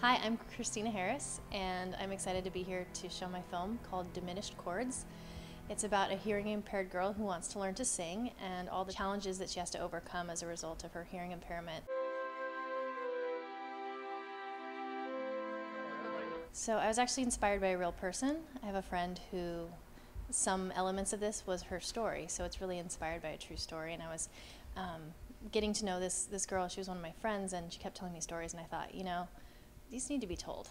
Hi, I'm Kristina Harris, and I'm excited to be here to show my film called Diminished Chords. It's about a hearing impaired girl who wants to learn to sing and all the challenges that she has to overcome as a result of her hearing impairment. So I was actually inspired by a real person. I have a friend who some elements of this was her story, so it's really inspired by a true story. And I was getting to know this girl. She was one of my friends, and she kept telling me stories, and I thought, you know, these need to be told,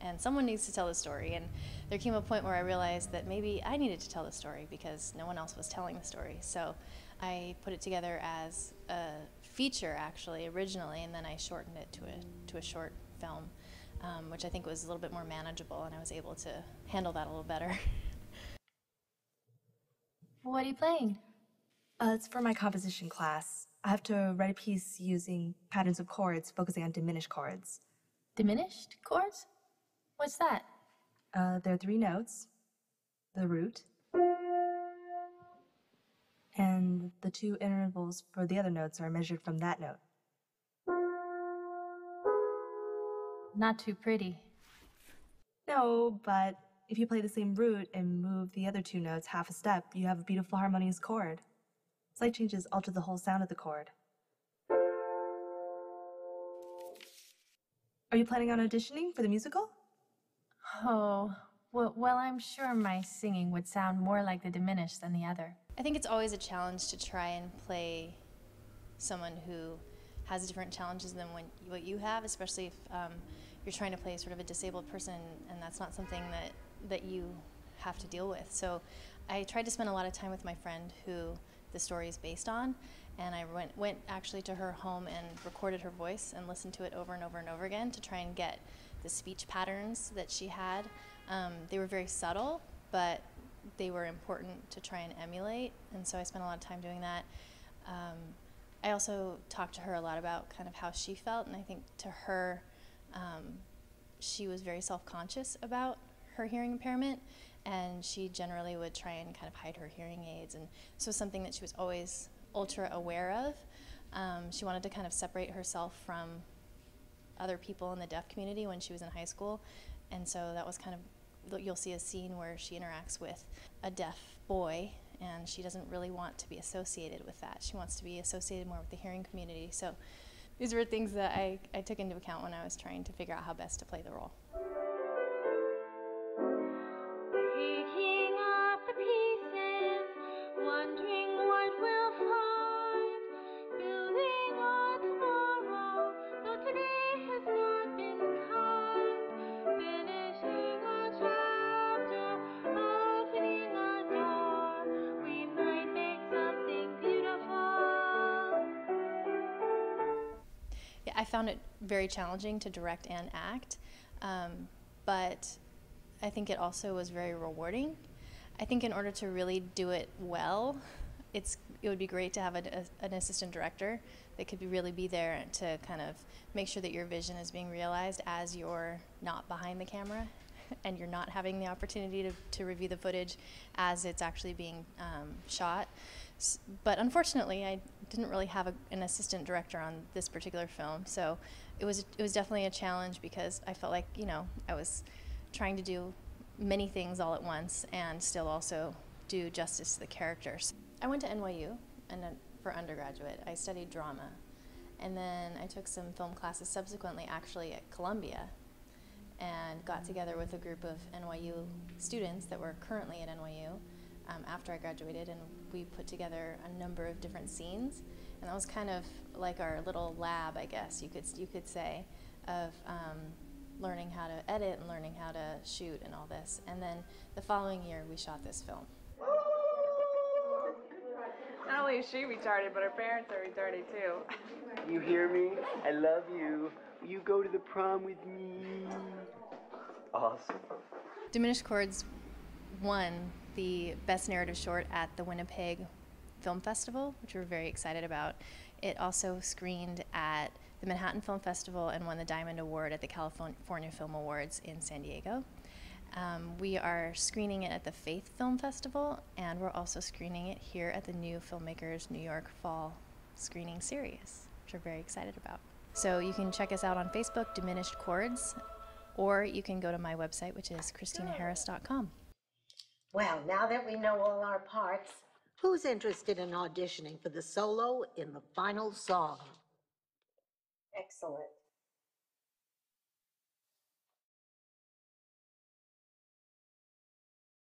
and someone needs to tell the story. And there came a point where I realized that maybe I needed to tell the story because no one else was telling the story. So I put it together as a feature, actually, originally, and then I shortened it to a short film, which I think was a little bit more manageable, and I was able to handle that a little better. What are you playing? It's for my composition class. I have to write a piece using patterns of chords, focusing on diminished chords. Diminished chords? What's that? There are 3 notes, the root, and the 2 intervals for the other notes are measured from that note. Not too pretty. No, but if you play the same root and move the other 2 notes half a step, you have a beautiful harmonious chord. Slight changes alter the whole sound of the chord. Are you planning on auditioning for the musical? Oh, well, I'm sure my singing would sound more like the diminished than the other. I think it's always a challenge to try and play someone who has different challenges than what you have, especially if you're trying to play sort of a disabled person, and that's not something that you have to deal with. So I tried to spend a lot of time with my friend who the story is based on, and I went actually to her home and recorded her voice and listened to it over and over and over again to try and get the speech patterns that she had. They were very subtle, but they were important to try and emulate, and so I spent a lot of time doing that. I also talked to her a lot about kind of how she felt, and I think to her, she was very self-conscious about her hearing impairment, and she generally would try and kind of hide her hearing aids, and so something that she was always ultra aware of. She wanted to kind of separate herself from other people in the deaf community when she was in high school, and so that was kind of, you'll see a scene where she interacts with a deaf boy, and she doesn't really want to be associated with that. She wants to be associated more with the hearing community. So these were things that I took into account when I was trying to figure out how best to play the role. Picking up the pieces, wondering what we'll find, building on tomorrow, though today has not been kind, finishing a chapter, opening a door, we might make something beautiful. Yeah, I found it very challenging to direct and act, but I think it also was very rewarding. I think in order to really do it well, it would be great to have an assistant director that could really be there to kind of make sure that your vision is being realized as you're not behind the camera and you're not having the opportunity to review the footage as it's actually being shot. But unfortunately, I didn't really have an assistant director on this particular film, so it was definitely a challenge because I felt like, you know, I was trying to do many things all at once and still also do justice to the characters. I went to NYU and for undergraduate. I studied drama, and then I took some film classes subsequently actually at Columbia, and got together with a group of NYU students that were currently at NYU after I graduated, and we put together a number of different scenes, and that was kind of like our little lab, I guess you could say, of learning how to edit and learning how to shoot and all this. And then the following year we shot this film. Not only is she retarded, but her parents are retarded too. You hear me? I love you. Will you go to the prom with me? Awesome. Diminished Chords won the Best Narrative Short at the Winnipeg Film Festival, which we're very excited about. It also screened at the Manhattan Film Festival and won the Diamond Award at the California Film Awards in San Diego. We are screening it at the Faith Film Festival, and we're also screening it here at the NewFilmmakers New York Fall Screening Series, which we're very excited about. So you can check us out on Facebook, Diminished Chords, or you can go to my website, which is KristinaHarris.com. Well, now that we know all our parts, who's interested in auditioning for the solo in the final song? Excellent.